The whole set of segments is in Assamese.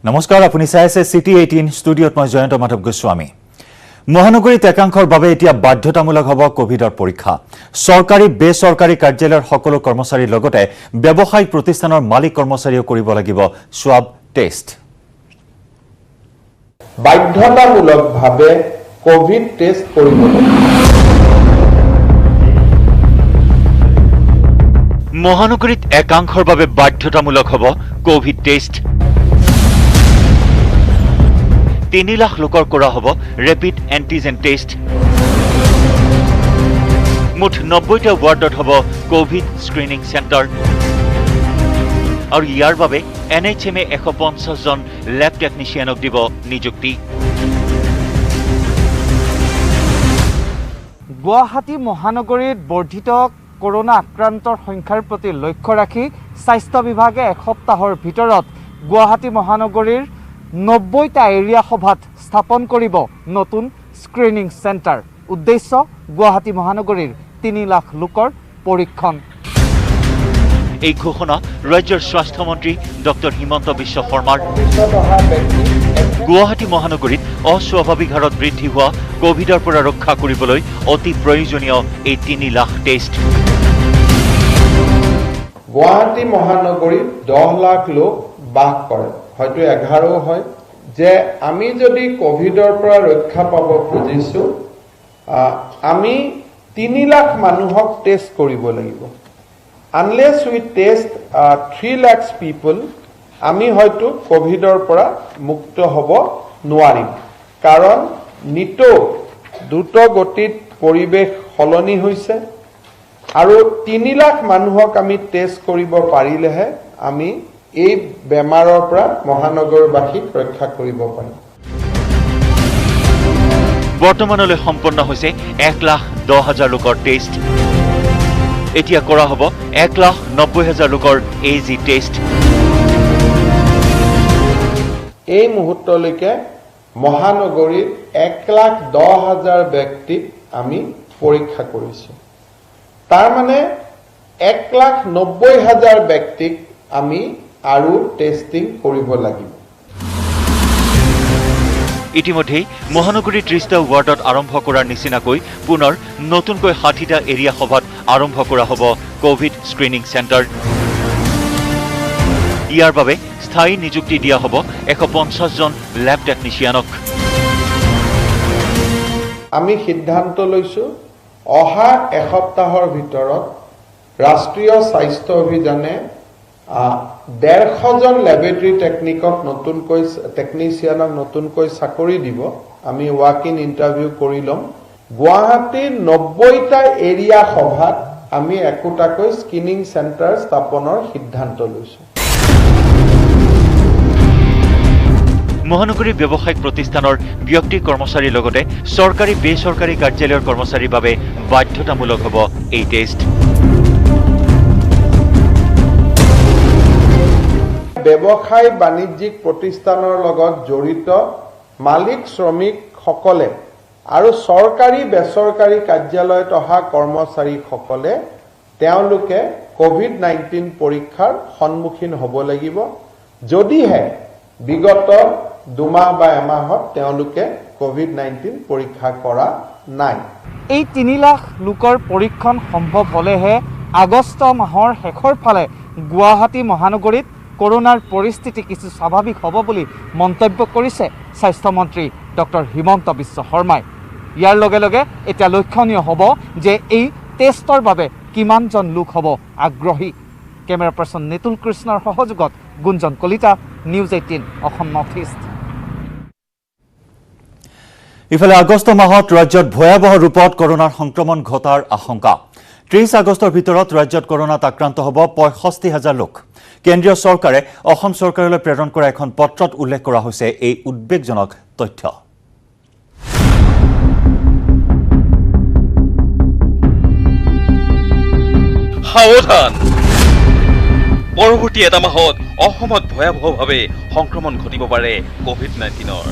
নমস্কাৰ আপুনি চাই আছে সিটি 18 ষ্টুডিঅত মই জয়ন্ত মাধৱ গোস্বামী মহানগৰীত একাংশৰ বাবে এতিয়া বাধ্যতামূলক হ'ব কোভিডৰ পৰীক্ষা চৰকাৰী বেচৰকাৰী কাৰ্যালয়ৰ সকলো কৰ্মচাৰীৰ লগতে ব্যৱসায়িক প্ৰতিষ্ঠানৰ মালিক কৰ্মচাৰীও কৰিব লাগিব স্বাব টেষ্ট বাধ্যতামূলকভাৱে কোভিড টেষ্ট কৰিব মহানগৰীত একাংশৰ বাবে বাধ্যতামূলক হ'ব কোভিড টেষ্ট 3 লাখ লোকৰ কৰা হ'ব ৰেপিড এন্টিজেন টেষ্ট মুঠ 90টা ৱাৰ্ডত হ'ব কোভিড স্ক্ৰিনিং চেণ্টাৰ আৰু ইয়াৰ বাবে এনএইচএমে 150 জন ল্যাব টেকনিচিয়ানক দিব নিযুক্তি গুৱাহাটী মহানগৰীত বৰ্ধিত কৰোনা আক্ৰান্তৰ সংখ্যাৰ প্ৰতি লক্ষ্য ৰাখি স্বাস্থ্য বিভাগে এসপ্তাহৰ ভিতৰত গুৱাহাটী মহানগৰীৰ 90টা এৰিয়া সভাত স্থাপন কৰিব নতুন স্ক্ৰিনিং চেণ্টাৰ উদ্দেশ্য গুৱাহাটী মহানগৰীৰ 3 লাখ লোকৰ পৰীক্ষণ এই ঘোষণা ৰাজ্যৰ স্বাস্থ্য মন্ত্ৰী ডক্টৰ হিমন্ত বিশ্ব শৰ্মাৰ গুৱাহাটী মহানগৰীত অস্বাভাৱিক হাৰত বৃদ্ধি হোৱা কোভিডৰ পৰা ৰক্ষা কৰিবলৈ অতি প্ৰয়োজনীয় এই 3 লাখ টেষ্ট গুৱাহাটী মহানগৰীত 10 লাখ লোক বাস কৰে হয়তো 11 হয় যে আমি যদি কোভিডৰ পৰা ৰক্ষা পাব খুজিছো আমি 3 লাখ মানুহক টেষ্ট কৰিব লাগিব unless we test 3 lakhs people আমি হয়তো কোভিডৰ পৰা মুক্ত হ'ব নোৱাৰিম কাৰণ নিটো দ্ৰুত গতিত পৰিবেশ সলনি হৈছে আৰু 3 লাখ মানুহক আমি টেষ্ট কৰিব পাৰিলেহে আমি এই বেমাৰৰ পৰা মহানগৰবাসীক ৰক্ষা কৰিব পাৰিম বৰ্তমানলৈ সম্পন্ন হৈছে 1,10,000 লোকৰ টেষ্ট এতিয়া কৰা হ'ব 1,90,000 লোকৰ এজি টেষ্ট এই মুহূৰ্তলৈকে মহানগৰীত 1,10,000 ব্যক্তিক আমি পৰীক্ষা কৰিছো তাৰ মানে 1,90,000 ব্যক্তিক আমি আৰু টেষ্টিং কৰিব লাগিব ইতিমধ্যে মহানগৰীৰ 30টা ৱাৰ্ডত আৰম্ভ কৰাৰ নিচিনাকৈ পুনৰ নতুনকৈ 60টা এৰিয়া সভাত আৰম্ভ কৰা হ'ব কোভিড স্ক্ৰিনিং চেণ্টাৰ ইয়াৰ বাবে স্থায়ী নিযুক্তি দিয়া হ'ব 150 জন ল্যাব টেকনিচিয়ানক আমি সিদ্ধান্ত লৈছো অহা এসপ্তাহৰ ভিতৰত ৰাষ্ট্ৰীয় স্বাস্থ্য অভিযানে 150 জন ল্যাবৰেটৰী টেকনিচিয়ানক নতুনকৈ চাকৰি দিব আমি ৱাক ইন ইণ্টাৰভিউ কৰি লম গুৱাহাটীৰ 90টা এৰিয়া সভাত আমি একোটাকৈ স্ক্ৰিনিং চেণ্টাৰ স্থাপনৰ সিদ্ধান্ত লৈছো মহানগৰী ব্যৱসায়িক প্ৰতিষ্ঠানৰ ব্যক্তি কৰ্মচাৰীৰ লগতে চৰকাৰী বেচৰকাৰী কাৰ্যালয়ৰ কৰ্মচাৰীৰ বাবে বাধ্যতামূলক হ'ব এই টেষ্ট ব্যৱসায় বাণিজ্যিক প্ৰতিষ্ঠানৰ লগত জড়িত মালিক শ্ৰমিক সকলে আৰু চৰকাৰী বেচৰকাৰী কাৰ্যালয়ত অহা কৰ্মচাৰী সকলে তেওঁলোকে কোভিড-19 পৰীক্ষাৰ সন্মুখীন হ'ব লাগিব যদিহে বিগত 2 মাহ বা এমাহত তেওঁলোকে কোভিড-19 পৰীক্ষা কৰা নাই এই 3 লাখ লোকৰ পৰীক্ষণ সম্ভৱ হ'লেহে আগষ্ট মাহৰ শেষৰ ফালে গুৱাহাটী মহানগৰীত কৰোনাৰ পৰিস্থিতি কিছু স্বাভাৱিক হ'ব বুলি মন্তব্য কৰিছে স্বাস্থ্য মন্ত্ৰী ডক্টৰ হিমন্ত বিশ্ব শৰ্মাই ইয়াৰ লগে লগে এটা লক্ষণীয় হ'ব যে এই টেষ্টৰ বাবে কিমানজন লোক হ'ব আগ্ৰহী কেমেৰা পাৰ্চন নিতুল কৃষ্ণৰ সহযোগত Gunjan Kalita news 18 Assam north east ইফালে আগষ্ট মাহত ৰাজ্যত ভয়াৱহ ৰূপত কৰোনাৰ সংক্ৰমণ ঘটাৰ আশংকা 30 আগষ্টৰ ভিতৰত ৰাজ্যত কৰোনাত আক্ৰান্ত হ'ব 65,000 লোক কেন্দ্ৰীয় চৰকাৰে অসম চৰকাৰলৈ প্ৰেৰণ কৰা এখন পত্ৰত উল্লেখ কৰা হৈছে এই উদ্বেগজনক তথ্য সাৱধান পৰৱৰ্তী এটা মাহত অসমত ভয়াৱহভাৱে সংক্ৰমণ ঘটিব পাৰে কোভিড-19ৰ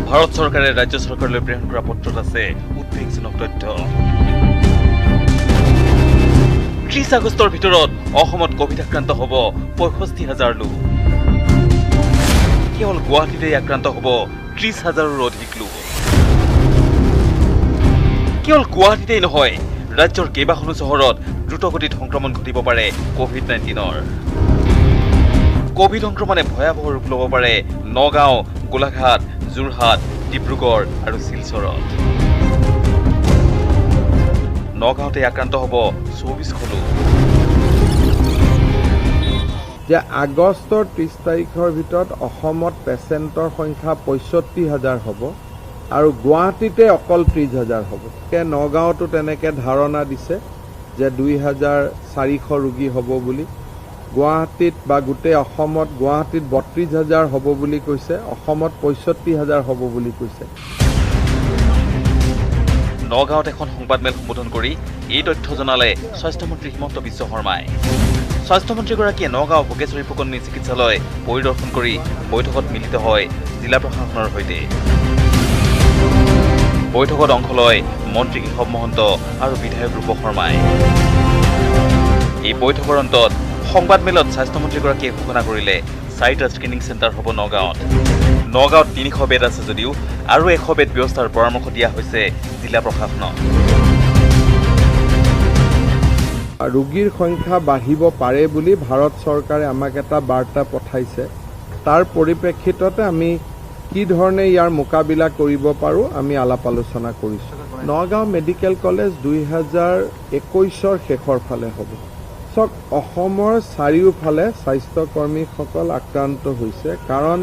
ভাৰত চৰকাৰে ৰাজ্য চৰকাৰলৈ প্ৰেৰণ কৰা পত্ৰত আছে উদ্বেগজনক তথ্য 30 আগষ্টৰ ভিতৰত অসমত কোভিড আক্ৰান্ত হ'ব 65,000 লোক কেৱল গুৱাহাটীতে আক্ৰান্ত হ'ব 30,000ৰো অধিক লোক। কেৱল গুৱাহাটীতেই নহয়, ৰাজ্যৰ কেইবাখনো চহৰত দ্ৰুতগতিত সংক্ৰমণ ঘটিব পাৰে কোভিড-19-ৰ। কোভিড সংক্ৰমণে ভয়াৱহ ৰূপ ল'ব পাৰে নগাঁও, গোলাঘাট, যোৰহাট, ডিব্ৰুগড় আৰু শিলচৰত। নগাঁৱতে আক্ৰান্ত হ'ব 24শ লোক। যে আগষ্টৰ 30 তাৰিখৰ ভিতৰত অসমত পেচেণ্টৰ সংখ্যা 65,000 হ'ব আৰু গুৱাহাটীতে অকল 30,000 হ'ব। নগাঁৱতো তেনেকৈ ধাৰণা দিছে যে 2,400 ৰোগী হ'ব বুলি। গুৱাহাটীত বা গোটেই অসমত গুৱাহাটীত 32,000 হ'ব বুলি কৈছে, অসমত 65,000 হ'ব বুলি কৈছে। নগাঁৱত এখন সংবাদমেল সম্বোধন কৰি এই তথ্য জনালে স্বাস্থ্যমন্ত্ৰী হিমন্ত বিশ্ব শৰ্মাই। স্বাস্থ্যমন্ত্ৰীগৰাকীয়ে নগাঁও ভোগেশ্বৰী ফুকননী চিকিৎসালয় পৰিদৰ্শন কৰি বৈঠকত মিলিত হয় জিলা প্ৰশাসনৰ সৈতে। বৈঠকত অংশ লয় মন্ত্ৰী কেশৱ মহন্ত আৰু বিধায়ক ৰূপ শৰ্মাই। এই বৈঠকৰ অন্তত সংবাদমেলত স্বাস্থ্যমন্ত্ৰীগৰাকীয়ে ঘোষণা কৰিলে 4টা স্ক্ৰিনিং চেণ্টাৰ হ'ব নগাঁৱত। নগাঁৱত 300 বেড আছে যদিও আৰু 100 বেড ব্যৱস্থাৰ পৰামৰ্শ দিয়া হৈছে জিলা প্ৰশাসনক। ৰোগীৰ সংখ্যা বাঢ়িব পাৰে বুলি ভাৰত চৰকাৰে আমাক এটা বাৰ্তা পঠাইছে। তাৰ পৰিপ্ৰেক্ষিততে আমি কি ধৰণে ইয়াৰ মোকাবিলা কৰিব পাৰোঁ আমি আলাপ আলোচনা কৰিছোঁ। নগাঁও মেডিকেল কলেজ 2021ৰ শেষৰ ফালে হ'ব। চাওক, অসমৰ চাৰিওফালে স্বাস্থ্যকৰ্মীসকল আক্ৰান্ত হৈছে, কাৰণ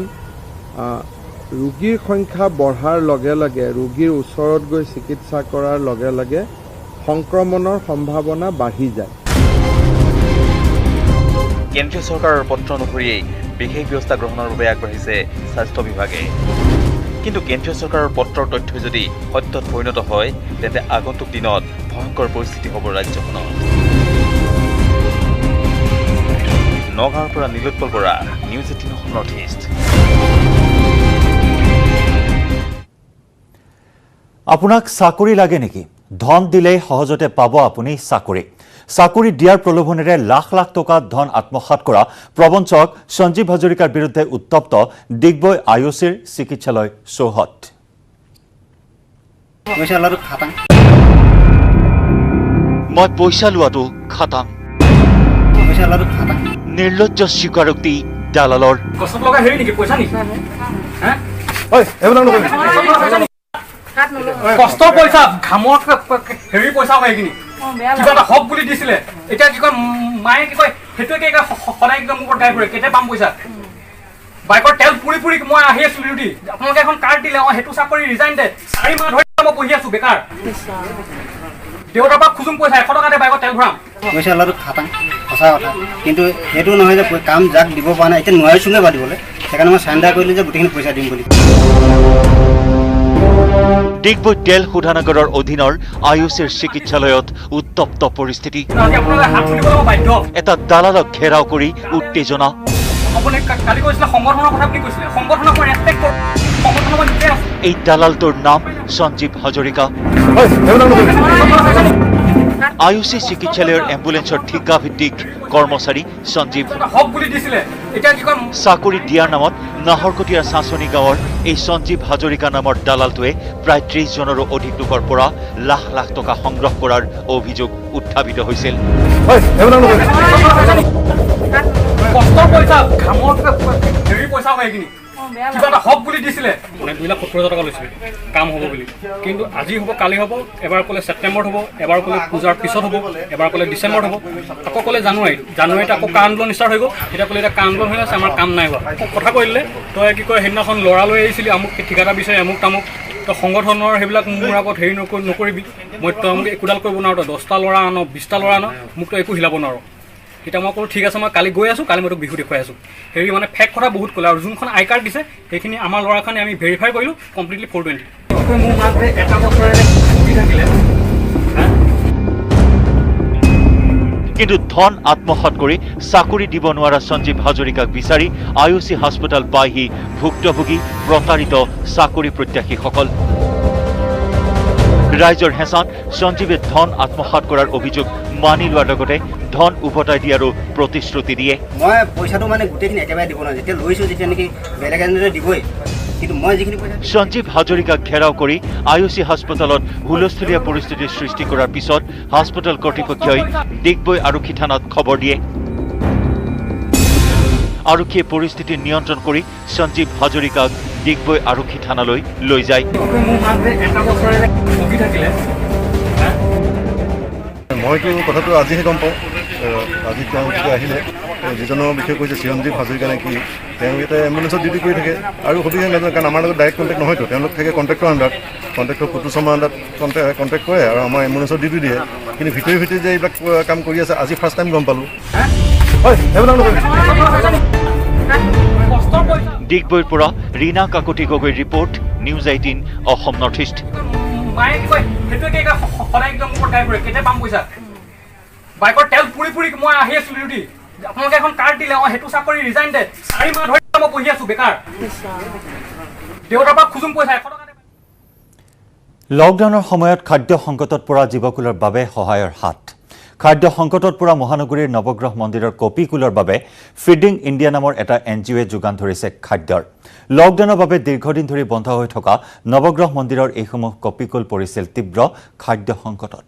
ৰোগীৰ সংখ্যা বঢ়াৰ লগে লগে ৰোগীৰ ওচৰত গৈ চিকিৎসা কৰাৰ লগে লগে সংক্ৰমণৰ সম্ভাৱনা বাঢ়ি যায়। কেন্দ্ৰীয় চৰকাৰৰ পত্ৰ অনুসৰিয়েই বিশেষ ব্যৱস্থা গ্ৰহণৰ বাবে আগবাঢ়িছে স্বাস্থ্য বিভাগে। কিন্তু কেন্দ্ৰীয় চৰকাৰৰ পত্ৰৰ তথ্যই যদি সত্যত পৰিণত হয়, তেন্তে আগন্তুক দিনত ভয়ংকৰ পৰিস্থিতি হ'ব ৰাজ্যখনত। নগাঁৱৰ পৰা Nilotpal Bora, news 18 north east. আপোনাক চাকৰি লাগে নেকি? ধন দিলেই সহজতে পাব আপুনি চাকৰি। চাকৰি দিয়াৰ প্ৰলোভনেৰে লাখ লাখ টকা ধন আত্মসাৎ কৰা প্ৰবঞ্চক সঞ্জীৱ হাজৰিকাৰ বিৰুদ্ধে উত্তপ্ত ডিগবৈ আয়ুচিৰ চিকিৎসালয় চৌহদ। মই পইচা লোৱাটো খাটাং। নিৰ্লজ্জ স্বীকাৰোক্তি দালালৰ। কষ্টৰ পইচা, ঘামৰ হেৰি পইচা হয় এইখিনি। কিবা এটা হক বুলি দিছিলে, এতিয়া কি কয় মায়ে কি কয় সেইটোকে সদায় একদম মোৰ গাই ফুৰে, কেতিয়া পাম পইচা। বাইকৰ তেল পুৰি পুৰি মই আহি আছো ডিউটি, আপোনালোকে এখন কাৰ্ড দিলে, সেইটো চাকৰি ৰিজাইন দে। 4 মাহ ধৰি মই বহি আছো বেকাৰ। দেউতাৰ পৰা খুজুম পইচা 100 টকাতে বাইকৰ তেল ভৰাম। পইচা লোৱাটো খাটাং, সঁচা কথা। কিন্তু সেইটো নহয় যে কাম যাক দিব পৰা নাই, এতিয়া নোৱাৰিছোঁগৈ বা দিবলৈ। সেইকাৰণে মই চাৰেণ্ডাৰ কৰিলোঁ যে গোটেইখিনি পইচা দিম বুলি। ডিগবৈ তেল শোধানাগাৰৰ অধীনৰ আয়ুচিৰ চিকিৎসালয়ত উত্তপ্ত পৰিস্থিতি। এটা দালালক ঘেৰাও কৰি উত্তেজনা। এই দালালটোৰ নাম সঞ্জীৱ হাজৰিকা। আয়ুচি চিকিৎসালয়ৰ এম্বুলেন্সৰ ঠিকাভিত্তিক কৰ্মচাৰী সঞ্জীৱ। চাকৰি দিয়াৰ নামত নাহৰকটীয়াৰ চাঁচনি গাঁৱৰ এই সঞ্জীৱ হাজৰিকা নামৰ দালালটোৱে প্ৰায় 30 জনৰো অধিক লোকৰ পৰা লাখ লাখ টকা সংগ্ৰহ কৰাৰ অভিযোগ উত্থাপিত হৈছিল। কিবা এটা হক বুলি দিছিলে, 2,70,000 টকা লৈছিলে কাম হ'ব বুলি। কিন্তু আজি হ'ব, কালি হ'ব, এবাৰ ক'লে ছেপ্টেম্বৰত হ'ব, এবাৰ ক'লে পূজাৰ পিছত হ'ব, এবাৰ ক'লে ডিচেম্বৰত হ'ব, আকৌ ক'লে জানুৱাৰীত আকৌ কা আন্দোলন ষ্টাৰ্ট হৈ গ'ল। এতিয়া ক'লে এতিয়া কা আন্দোলন হৈ আছে, আমাৰ কাম নাই হোৱা। কথা কৈ দিলে, তই কি কয় সেইদিনাখন ল'ৰা লৈ আহিছিলি, আমুক ঠিকাদাৰ বিচাৰি আমুক তামুক, তই সংগঠনৰ সেইবিলাক মোৰ আগত হেৰি নকৰিবি। মই তই মোক একোডাল কৰিব নোৱাৰো, তই 10টা ল'ৰা আন, 20টা ল'ৰা আন, মোক তই একো হিলাব নোৱাৰো। এতিয়া মই ক'লোঁ ঠিক আছে, মই কালি গৈ আছোঁ, কালি মই তোক বিহু দেখুৱাই আছোঁ। হেৰি মানে ফেক কথা বহুত ক'লে। আৰু যোনখন আই কাৰ্ড দিছে সেইখিনি আমাৰ ল'ৰাখিনি আমি ভেৰিফাই কৰিলোঁ, কমপ্লিটলি 420। মোৰ মাকে এটা বছৰেৰে থাকিলে। কিন্তু ধন আত্মসাৎ কৰি চাকৰি দিব নোৱাৰা সঞ্জীৱ হাজৰিকাক বিচাৰি আয়ুচি হাস্পতাল পায়হি ভুক্তভোগী প্ৰতাৰিত চাকৰি প্ৰত্যাশীসকল। ৰাইজৰ হেঁচাত সঞ্জীৱে ধন আত্মসাত কৰাৰ অভিযোগ মানি লোৱাৰ লগতে ধন উভতাই দিয়াৰো প্ৰতিশ্ৰুতি দিয়ে। মই পইচাটো মানে গোটেইখিনি একেবাৰে দিব নোৱাৰো, যেতিয়া লৈছোঁ যেতিয়া নেকি বেলেগ এজনে দিবই, কিন্তু মই যিখিনি পইচা সঞ্জীৱ হাজৰিকাক ঘেৰাও কৰি IOC হাস্পতালত হুলস্থলীয়া পৰিস্থিতিৰ সৃষ্টি কৰাৰ পিছত হাস্পতাল কৰ্তৃপক্ষই ডিগবৈ আৰক্ষী থানাত খবৰ দিয়ে। আৰক্ষীয়ে পৰিস্থিতি নিয়ন্ত্ৰণ কৰি সঞ্জীৱ হাজৰিকাক ডিগবৈ আৰক্ষী থানালৈ লৈ যায়। মইতো কথাটো আজিহে গম পাওঁ। আজি তেওঁ আহিলে যিজনৰ বিষয়ে কৈছে চিৰঞ্জীৱ হাজৰিকা নে কি, তেওঁ ইয়াতে এম্বুলেঞ্চত ডিউটি কৰি থাকে আৰু সবিশেষ নাজানে, কাৰণ আমাৰ লগত ডাইৰেক্ট কণ্টেক্ট নহয়তো, তেওঁলোক থাকে কণ্টেক্টৰ আণ্ডাৰত, কণ্টেক্টৰ কুটু শৰ্মাৰ আণ্ডাৰত কণ্টেক্ট কৰে আৰু আমাৰ এম্বুলেঞ্চত ডিউটি দিয়ে। কিন্তু ভিতৰি যে এইবিলাক কাম কৰি আছে আজি ফাৰ্ষ্ট টাইম গম পালোঁ। ডিগবৈৰ পৰা ৰীনা কাকতি গগৈৰ report, news 18 Assam north east. বাইকৰ তেল পুৰি পুৰি মই আহি আছো ডিউটি, আপোনালোকে এখন কাৰ্ড দিলে, সেইটো চাকৰি ৰিজাইন দে, 4 মাহ ধৰি মই বহি আছো বেকাৰ, দেউতাৰ পৰা খুজুম পইচা 100 টকা। লকডাউনৰ সময়ত খাদ্য সংকটত পৰা জীৱকুলৰ বাবে সহায়ৰ হাত। খাদ্য সংকটত পৰা মহানগৰীৰ নৱগ্ৰহ মন্দিৰৰ কপিকুলৰ বাবে ফিডিং ইণ্ডিয়া নামৰ এটা NGOয়ে যোগান ধৰিছে খাদ্যৰ। লকডাউনৰ বাবে দীৰ্ঘদিন ধৰি বন্ধ হৈ থকা নৱগ্ৰহ মন্দিৰৰ এইসমূহ কপিকুল পৰিছিল তীব্ৰ খাদ্য সংকটত।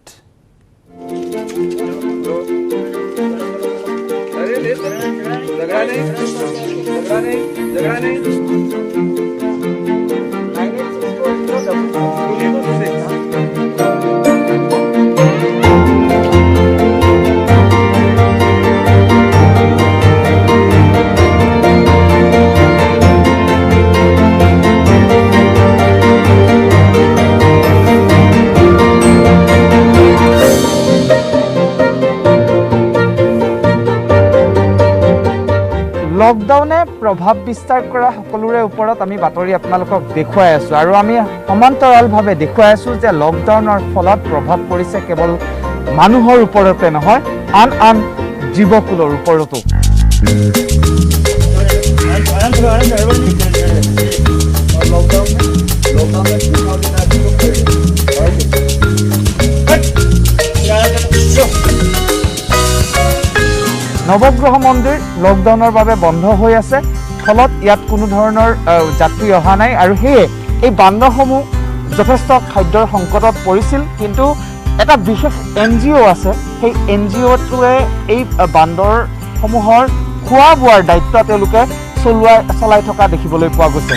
লকডাউনে প্ৰভাৱ বিস্তাৰ কৰা সকলোৰে ওপৰত আমি বাতৰি আপোনালোকক দেখুৱাই আছোঁ আৰু আমি সমান্তৰালভাৱে দেখুৱাই আছোঁ যে লকডাউনৰ ফলত প্ৰভাৱ পৰিছে কেৱল মানুহৰ ওপৰতে নহয়, আন আন জীৱকুলৰ ওপৰতো। নৱগ্ৰহ মন্দিৰ লকডাউনৰ বাবে বন্ধ হৈ আছে, ফলত ইয়াত কোনো ধৰণৰ যাত্ৰী অহা নাই আৰু সেয়ে এই বান্দৰসমূহ যথেষ্ট খাদ্যৰ সংকটত পৰিছিল। কিন্তু এটা বিশেষ NGO আছে, সেই NGOটোৱে এই বান্দৰসমূহৰ খোৱা বোৱাৰ দায়িত্ব তেওঁলোকে চলাই থকা দেখিবলৈ পোৱা গৈছে।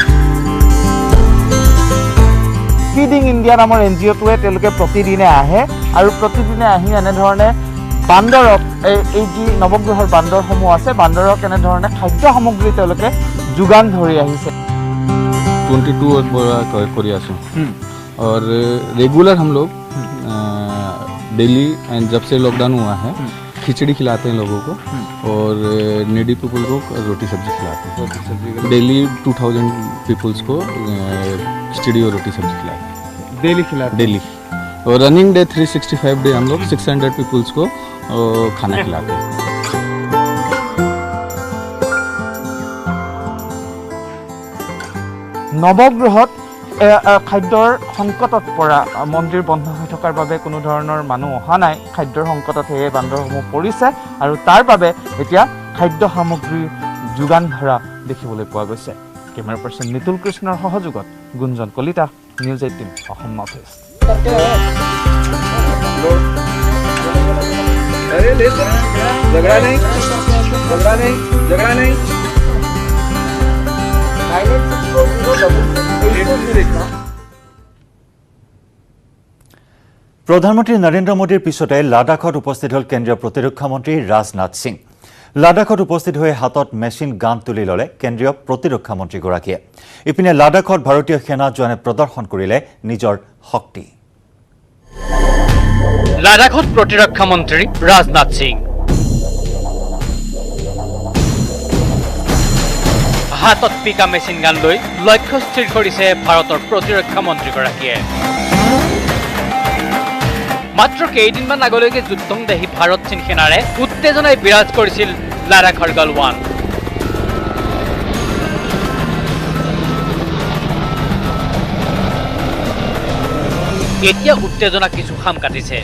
ফিডিং ইণ্ডিয়া নামৰ NGOটোৱে তেওঁলোকে প্ৰতিদিনে আহে আৰু প্ৰতিদিনে আহি এনেধৰণে বান্দৰক এই যি নৱগ্ৰহৰ বান্দৰসমূহ আছে, বান্দৰক এনেধৰণে খাদ্য সামগ্ৰী তেওঁলোকে যোগান ধৰি আহিছে। 22 কৰি আছো और रेगुलर हम लोग डेली एंड जब से लॉकडाउन हुआ है खिचड़ी खिलाते हैं लोगों को और नीडी पीपल को रोटी सब्जी खिलाते हैं। डेली 2000 पीपल्स को खिचड़ी और रोटी सब्जी खिलाते हैं डेली। और रनिंग डे 365 डे हम लोग 600 पीपल्स को खाना खिलाते हैं। নৱগ্ৰহত খাদ্যৰ সংকটত পৰা মন্দিৰ বন্ধ হৈ থকাৰ বাবে কোনো ধৰণৰ মানুহ অহা নাই, খাদ্যৰ সংকটত সেয়ে বান্দৰসমূহ পৰিছে আৰু তাৰ বাবে এতিয়া খাদ্য সামগ্ৰী যোগান ধৰা দেখিবলৈ পোৱা গৈছে। কেমেৰা পাৰ্চন নিতুল কৃষ্ণৰ সহযোগত Gunjan Kalita, news 18 Assam north east. প্ৰধানমন্ত্ৰী নৰেন্দ্ৰ মোদীৰ পিছতে লাডাখত উপস্থিত হ'ল কেন্দ্ৰীয় প্ৰতিৰক্ষা মন্ত্ৰী ৰাজনাথ সিং। লাডাখত উপস্থিত হৈ হাতত মেচিন গান তুলি ল'লে কেন্দ্ৰীয় প্ৰতিৰক্ষা মন্ত্ৰীগৰাকীয়ে। ইপিনে লাডাখত ভাৰতীয় সেনা জোৱানে প্ৰদৰ্শন কৰিলে নিজৰ শক্তি। লাডাখত প্ৰতিৰক্ষা মন্ত্ৰী ৰাজনাথ সিং হাতত পিকা মেচিন গান লৈ লক্ষ্য স্থিৰ কৰিছে ভাৰতৰ প্ৰতিৰক্ষা মন্ত্ৰীগৰাকীয়ে। মাত্ৰ কেইদিনমান আগলৈকে যুদ্ধংদেহী ভাৰত চীন সেনাৰে উত্তেজনাই বিৰাজ কৰিছিল লাডাখৰ গলৱান। এতিয়া উত্তেজনা কিছু খাম কাটিছে।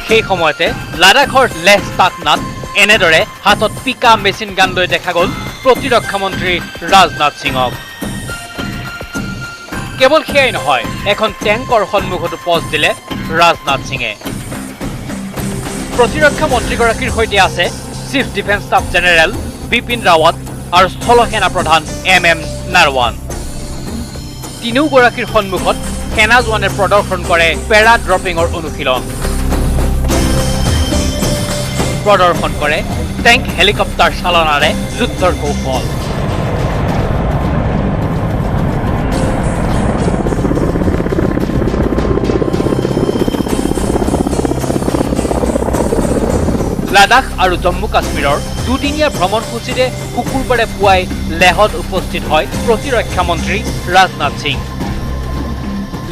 সেই সময়তে লাডাখৰ লেহ স্তাকনাত এনেদৰে হাতত পিকা মেচিন গান লৈ দেখা গ'ল প্ৰতিৰক্ষা মন্ত্ৰী ৰাজনাথ সিঙক। কেৱল সেয়াই নহয়, এখন টেংকৰ সন্মুখতো পজ দিলে ৰাজনাথ সিঙে। প্ৰতিৰক্ষা মন্ত্ৰীগৰাকীৰ সৈতে আছে chief defence staff general Bipin Rawat আৰু স্থল সেনা প্ৰধান MM নাৰৱান। তিনিওগৰাকীৰ সন্মুখত সেনা জোৱানে প্ৰদৰ্শন কৰে পেৰা ড্ৰপিঙৰ অনুশীলন, প্ৰদৰ্শন কৰে টেংক হেলিকপ্টাৰ চালনাৰে যুদ্ধৰ কৌশল। লাডাখ আৰু জম্মু কাশ্মীৰৰ দুদিনীয়া ভ্ৰমণসূচীৰে শুকুৰবাৰে পুৱাই লেহত উপস্থিত হয় প্ৰতিৰক্ষা মন্ত্ৰী ৰাজনাথ সিং।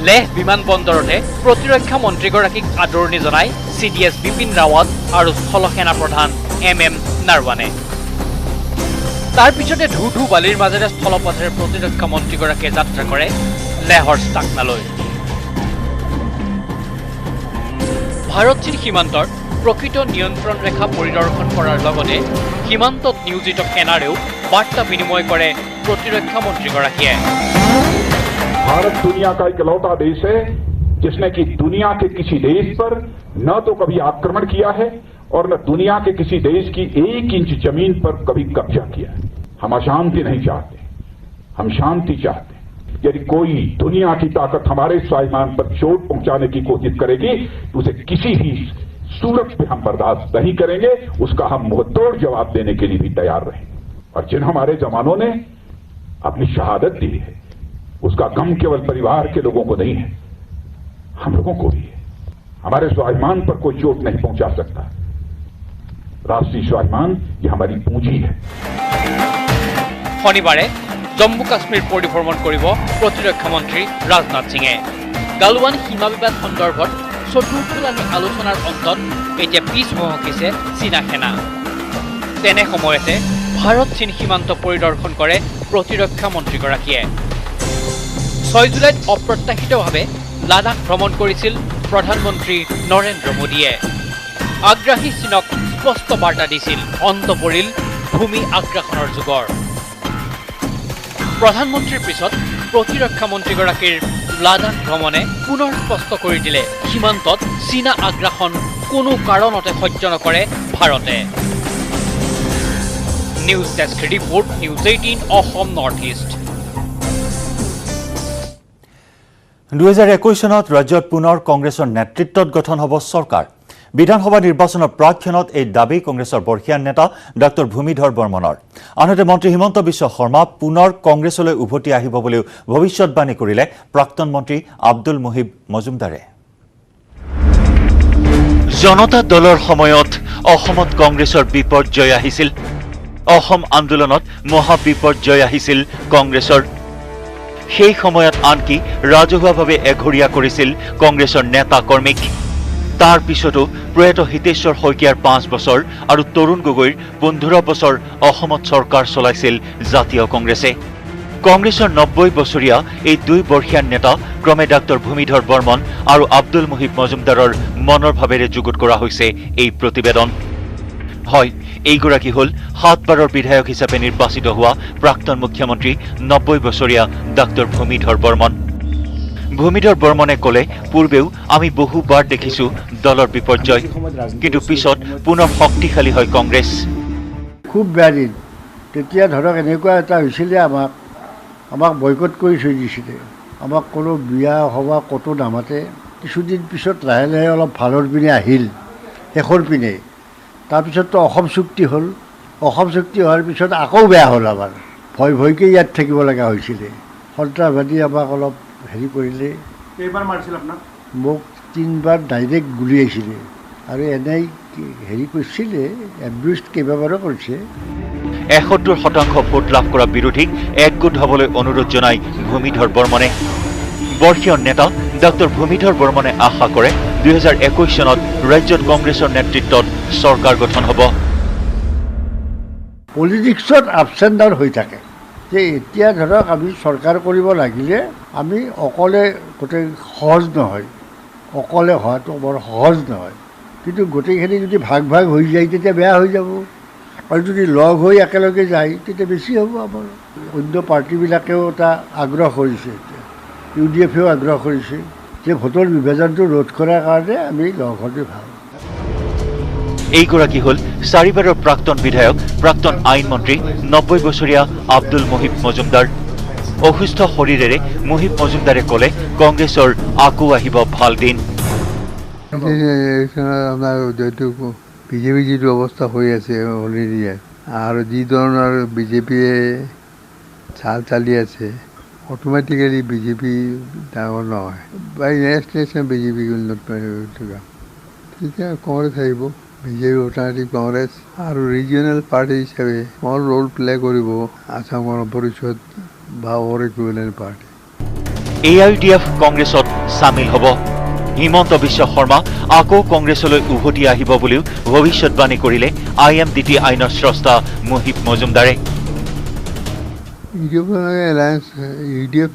লেহ বিমানবন্দৰতে প্ৰতিৰক্ষা মন্ত্ৰীগৰাকীক আদৰণি জনাই CDS বিপিন ৰাৱাট আৰু স্থল সেনা প্ৰধান MM নাৰৱানে। তাৰ পিছতে ঢু ঢু বালিৰ মাজেৰে স্থলপথেৰে প্ৰতিৰক্ষা মন্ত্ৰীগৰাকীয়ে যাত্ৰা কৰে লেহৰ ষ্টাকনালৈ। ভাৰত চীন সীমান্তৰ প্ৰকৃত নিয়ন্ত্ৰণ ৰেখা পৰিদৰ্শন কৰাৰ লগতে সীমান্তত নিয়োজিত সেনাৰেও বাৰ্তা বিনিময় কৰে প্ৰতিৰক্ষা মন্ত্ৰীগৰাকীয়ে। भारत दुनिया का इकलौता देश है जिसने कि दुनिया के किसी देश पर न तो कभी आक्रमण किया है और न दुनिया के किसी देश की 1 इंच जमीन पर कभी कब्जा किया है। हम अशांति नहीं चाहते, हम शांति चाहते हैं। यदि कोई दुनिया की ताकत हमारे स्वाभिमान पर चोट पहुंचाने की कोशिश करेगी तो उसे किसी भी सूरत पे हम बर्दाश्त नहीं करेंगे, उसका हम मुंहतोड़ जवाब देने के लिए भी तैयार रहेंगे। और जिन हमारे जवानों ने अपनी शहादत दी है उसका गम केवल परिवार के लोगों को नहीं है, हम लोगों को भी है। हमारे स्वाभिमान पर कोई चोट नहीं पहुंचा सकता। राष्ट्रीय स्वाभिमान ये हमारी पूंजी है। শনিবাৰে জম্মু কাশ্মীৰ পৰিভ্ৰমণ কৰিব প্ৰতিৰক্ষা মন্ত্ৰী ৰাজনাথ সিঙে। গালৱান সীমা বিবাদ সন্দৰ্ভত চতুৰ্থলানি আলোচনাৰ অন্তত এতিয়া পিছ মহকিছে চীনা সেনা। তেনে সময়তে ভাৰত চীন সীমান্ত পৰিদৰ্শন কৰে প্ৰতিৰক্ষা মন্ত্ৰীগৰাকীয়ে। 6 জুলাইত অপ্ৰত্যাশিতভাৱে লাডাখ ভ্ৰমণ কৰিছিল প্ৰধানমন্ত্ৰী নৰেন্দ্ৰ মোদীয়ে। আগ্ৰাহী চীনক স্পষ্ট বাৰ্তা দিছিল অন্ত পৰিল ভূমি আগ্ৰাসনৰ যুগৰ। প্ৰধানমন্ত্ৰীৰ পিছত প্ৰতিৰক্ষা মন্ত্ৰীগৰাকীৰ লাডাখ ভ্ৰমণে পুনৰ স্পষ্ট কৰি দিলে সীমান্তত চীনা আগ্ৰাসন কোনো কাৰণতে সহ্য নকৰে ভাৰতে। News desk report, news 18 Assam north east. 2021 চনত ৰাজ্যত পুনৰ কংগ্ৰেছৰ নেতৃত্বত গঠন হ'ব চৰকাৰ। বিধানসভা নিৰ্বাচনৰ প্ৰাক্ষণত এই দাবী কংগ্ৰেছৰ বৰ্ষীয়ান নেতা ডক্টৰ ভূমিধৰ বৰ্মনৰ। আনহাতে মন্ত্ৰী হিমন্ত বিশ্ব শৰ্মা পুনৰ কংগ্ৰেছলৈ উভতি আহিব বুলিও ভৱিষ্যৎবাণী কৰিলে প্ৰাক্তন মন্ত্ৰী আব্দুল মুহিব মজুমদাৰে। জনতা দলৰ সময়ত অসমত কংগ্ৰেছৰ বিপৰ্যয় আহিছিল। অসম আন্দোলনত মহা বিপৰ্যয় আহিছিল কংগ্ৰেছৰ। সেই সময়ত আনকি ৰাজহুৱাভাৱে এঘৰীয়া কৰিছিল কংগ্ৰেছৰ নেতা কৰ্মীক। তাৰ পিছতো প্ৰয়াত হিতেশ্বৰ শইকীয়াৰ 5 বছৰ আৰু তৰুণ গগৈৰ 15 বছৰ অসমত চৰকাৰ চলাইছিল জাতীয় কংগ্ৰেছে। কংগ্ৰেছৰ 90 বছৰীয়া এই 2 বৰ্ষীয়ান নেতা ক্ৰমে ডাক্তৰ ভূমিধৰ বৰ্মন আৰু আব্দুল মুহিব মজুমদাৰৰ মনৰ ভাৱেৰে যুগুত কৰা হৈছে এই প্ৰতিবেদন। হয়, এইগৰাকী হ'ল 7 বাৰৰ বিধায়ক হিচাপে নিৰ্বাচিত হোৱা প্ৰাক্তন মুখ্যমন্ত্ৰী 90 বছৰীয়া ডাক্তৰ ভূমিধৰ বৰ্মন। ভূমিধৰ বৰ্মনে ক'লে, পূৰ্বেও আমি বহুবাৰ দেখিছোঁ দলৰ বিপৰ্যয়, কিন্তু পিছত পুনৰ শক্তিশালী হয় কংগ্ৰেছ। খুব বেয়া দিন। তেতিয়া ধৰক এনেকুৱা এটা হৈছিলে, আমাক বয়কট কৰি থৈ দিছিলে। আমাক কোনো বিয়া সভা ক'তো নামাতে। কিছুদিন পিছত লাহে লাহে অলপ ভালৰ পিনে আহিল, শেষৰ পিনে। তাৰপিছততো অসম চুক্তি হ'ল। অসম চুক্তি হোৱাৰ পিছত আকৌ বেয়া হ'ল। আমাৰ ভয়কৈ ইয়াত থাকিব লগা হৈছিলে। সন্ত্ৰাসবাদী আমাক অলপ হেৰি কৰিলে। কেইবাৰ মাৰিছিল আপোনাক? মোক 3 বাৰ ডাইৰেক্ট গুলিয়াইছিলে আৰু এনেই হেৰি কৰিছিলে, এবিউজ কেইবাবাৰো কৰিছে। 71% ভোট লাভ কৰা বিৰোধীক একগোট হ'বলৈ অনুৰোধ জনাই ভূমিধৰ বৰ্মনে। বৰ্ষীয় নেতা ডক্টৰ ভূমিধৰ বৰ্মনে আশা কৰে 2021 চনত ৰাজ্যত কংগ্ৰেছৰ নেতৃত্বত চৰকাৰ গঠন হ'ব। পলিটিক্সত আপছ এণ্ড ডাউন হৈ থাকে যে এতিয়া ধৰক আমি চৰকাৰ কৰিব লাগিলে আমি অকলে গোটেই সহজ নহয়, অকলে হোৱাটো বৰ সহজ নহয়, কিন্তু গোটেইখিনি যদি ভাগ ভাগ হৈ যায় তেতিয়া বেয়া হৈ যাব, আৰু যদি লগ হৈ একেলগে যায় তেতিয়া বেছি হ'ব। আমাৰ অন্য পাৰ্টিবিলাকেও এটা আগ্ৰহ কৰিছে, এতিয়া UDFেও আগ্ৰহ কৰিছে যে ভোটৰ বিভাজনটো ৰোধ কৰাৰ কাৰণে আমি লগ হ'লে ভাল। এইগৰাকী হ'ল চাৰিবাৰৰ প্ৰাক্তন বিধায়ক, প্ৰাক্তন আইন মন্ত্ৰী 90 বছৰীয়া আব্দুল মুহিব মজুমদাৰ। অসুস্থ শৰীৰেৰে মুহিব মজুমদাৰে ক'লে কংগ্ৰেছৰ আকৌ আহিব ভাল দিন। আপোনাৰ যেহেতু বিজেপি যিটো অৱস্থা হৈ আছে অলৰেডি, আৰু যি ধৰণৰ বিজেপিয়ে চালি আছে, অট'মেটিকেলি বিজেপি ডাঙৰ নহয়। By next election BJP will not তেতিয়া কংগ্ৰেছ আহিব, বিজেপি অল্টাৰনেটিভ কংগ্ৰেছ, আৰু ৰিজিয়নেল পাৰ্টি হিচাপে স্মল ৰোল প্লে কৰিব আসাম গণ পৰিষদ বা অৰ ইকুইভেলেণ্ট পাৰ্টি। AIUDF কংগ্ৰেছত চামিল হ'ব। হিমন্ত বিশ্ব শৰ্মা আকৌ কংগ্ৰেছলৈ উভতি আহিব বুলিও ভৱিষ্যৎবাণী কৰিলে IMDT আইনৰ স্ৰষ্টা মুহিব মজুমদাৰে। এলায়েন্স UDF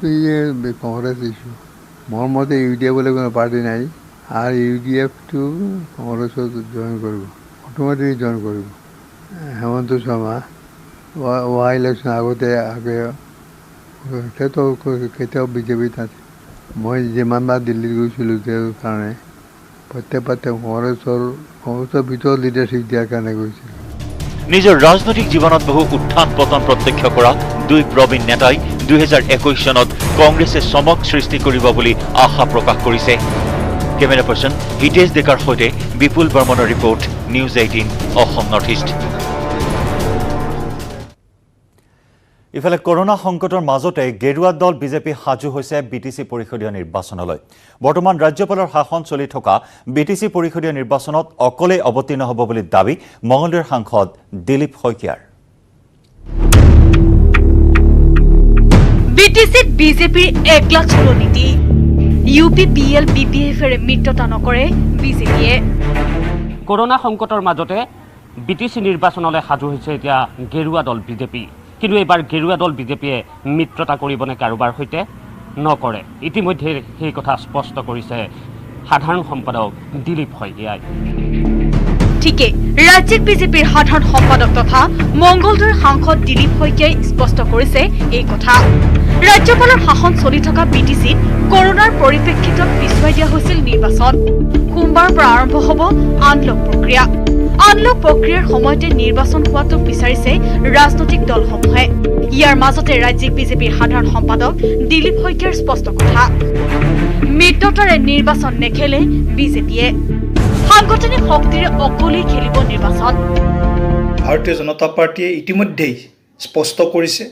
কংগ্ৰেছ ইছ্যু, মোৰ মতে UDF বুলি কোনো পাৰ্টি নাই, আৰু UDFটো কংগ্ৰেছত জইন কৰিব, অট'মেটিক জইন কৰিব। হেমন্ত শৰ্মা ইলেকশ্যন আগতে কেতিয়াও বিজেপিত আছে। মই যিমানবাৰ দিল্লীত গৈছিলোঁ তেওঁৰ কাৰণে প্ৰত্যেক কংগ্ৰেছৰ ভিতৰত লিডাৰশ্বিপ দিয়াৰ কাৰণে গৈছিলোঁ। নিজৰ ৰাজনৈতিক জীৱনত বহু উত্থান পতন প্ৰত্যক্ষ কৰা দুই প্ৰবীণ নেতাই 2021 চনত কংগ্ৰেছে চমক সৃষ্টি কৰিব বুলি আশা প্ৰকাশ কৰিছে। কেমেৰা পাৰ্চন হিতেশ ডেকাৰ সৈতে বিপুল বৰ্মনৰ report, news 18 Assam north east. ইফালে কৰোনা সংকটৰ মাজতে গেৰুৱা দল বিজেপি সাজু হৈছে BTC পৰিষদীয় নিৰ্বাচনলৈ। বৰ্তমান ৰাজ্যপালৰ শাসন চলি থকা BTC পৰিষদীয় নিৰ্বাচনত অকলে অৱতীৰ্ণ হ'ব বুলি দাবী মঙলদৈৰ সাংসদ দিলীপ শইকীয়াৰ। BTCত বিজেপিৰ একলা চলনীতি, UPPL BPFৰ মিত্ৰতা নকৰে বিজেপিয়ে। কৰোনা সংকটৰ মাজতে BTC নিৰ্বাচনলৈ সাজু হৈছে এতিয়া গেৰুৱা দল বিজেপি। কিন্তু এইবাৰ গেৰুৱা দল বিজেপিয়ে মিত্ৰতা কৰিবনে কাৰোবাৰ সৈতে? নকৰে। ইতিমধ্যে সেই কথা স্পষ্ট কৰিছে সাধাৰণ সম্পাদক দিলীপ শইকীয়াই। ঠিকেই, ৰাজ্যিক বিজেপিৰ সাধাৰণ সম্পাদক তথা মংগলদৈৰ সাংসদ দিলীপ শইকীয়াই স্পষ্ট কৰিছে এই কথা। ৰাজ্যপালৰ শাসন চলি থকা BTCত কৰোনাৰ পৰিপ্ৰেক্ষিতত পিছুৱাই দিয়া হৈছিল নিৰ্বাচন। সোমবাৰৰ পৰা আৰম্ভ হ'ব আনলক প্ৰক্ৰিয়া। আনলক প্ৰক্ৰিয়াৰ সময়তে নিৰ্বাচন হোৱাটো বিচাৰিছে ৰাজনৈতিক দলসমূহে। ইয়াৰ মাজতে ৰাজ্যিক বিজেপিৰ সাধাৰণ সম্পাদক দিলীপ শইকীয়াৰ স্পষ্ট কথা, মিত্ৰতাৰে নিৰ্বাচন নেখেলে বিজেপিয়ে, সাংগঠনিক শক্তিৰে অকলেই খেলিব নিৰ্বাচন। ভাৰতীয় জনতা পাৰ্টীয়ে ইতিমধ্যেই স্পষ্ট কৰিছে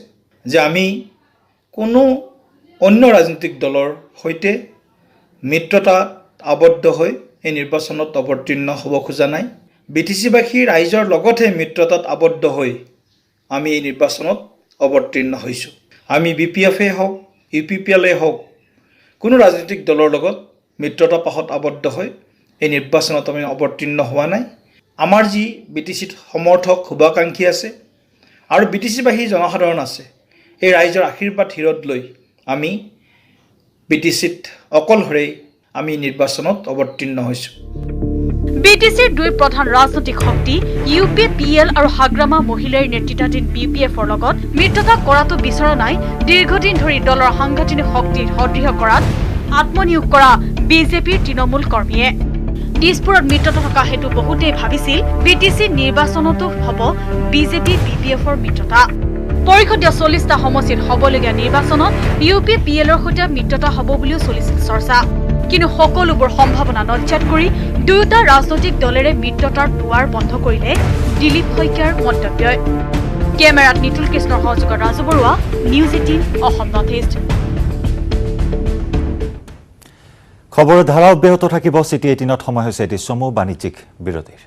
যে আমি কোনো অন্য ৰাজনৈতিক দলৰ সৈতে মিত্ৰতাত আবদ্ধ হৈ এই নিৰ্বাচনত অৱতীৰ্ণ হ'ব খোজা নাই। BTCবাসী ৰাইজৰ লগতে মিত্ৰতাত আবদ্ধ হৈ আমি এই নিৰ্বাচনত অৱতীৰ্ণ হৈছোঁ। আমি BPFে হওক UPPLে হওক কোনো ৰাজনৈতিক দলৰ লগত মিত্ৰতা পাশত আবদ্ধ হৈ এই নিৰ্বাচনত আমি অৱতীৰ্ণ হোৱা নাই। আমাৰ যি BTCত সমৰ্থক শুভাকাংক্ষী আছে আৰু BTCবাসী জনসাধাৰণ আছে, এই ৰাইজৰ আশীৰ্বাদ হিৰত লৈ আমি BTCত অকলশৰেই আমি নিৰ্বাচনত অৱতীৰ্ণ হৈছোঁ। BTCৰ দুই প্ৰধান ৰাজনৈতিক শক্তি UPPL আৰু হাগ্ৰামা মহিলাৰ নেতৃত্বাধীন BPFৰ লগত মিত্ৰতা কৰাটো বিচৰা নাই দীৰ্ঘদিন ধৰি দলৰ সাংগঠনিক শক্তি সদৃঢ় কৰাত আত্মনিয়োগ কৰা বিজেপিৰ তৃণমূল কৰ্মীয়ে। দিছপুৰত মিত্ৰতা থকা হেতু বহুতেই ভাবিছিল BTC নিৰ্বাচনতো হ'ব বিজেপি BPFৰ মিত্ৰতা। পৰিষদীয় 40টা সমষ্টিত হ'বলগীয়া নিৰ্বাচনত UPPLৰ সৈতে মিত্ৰতা হ'ব বুলিও চলিছিল চৰ্চা। কিন্তু সকলোবোৰ সম্ভাৱনা নজ্যাত কৰি দুয়োটা ৰাজনৈতিক দলেৰে মিত্ৰতাৰ দুৱাৰ বন্ধ কৰিলে দিলীপ শইকীয়াৰ মন্তব্যই। কেমেৰাত নিতুল কৃষ্ণৰ সহযোগত Raju Baruah, news 18 Assam north East. খবৰৰ ধাৰা অব্যাহত থাকিব। চিটি 18ত সময় হৈছে এটি চমু বাণিজ্যিক বিৰতিৰ।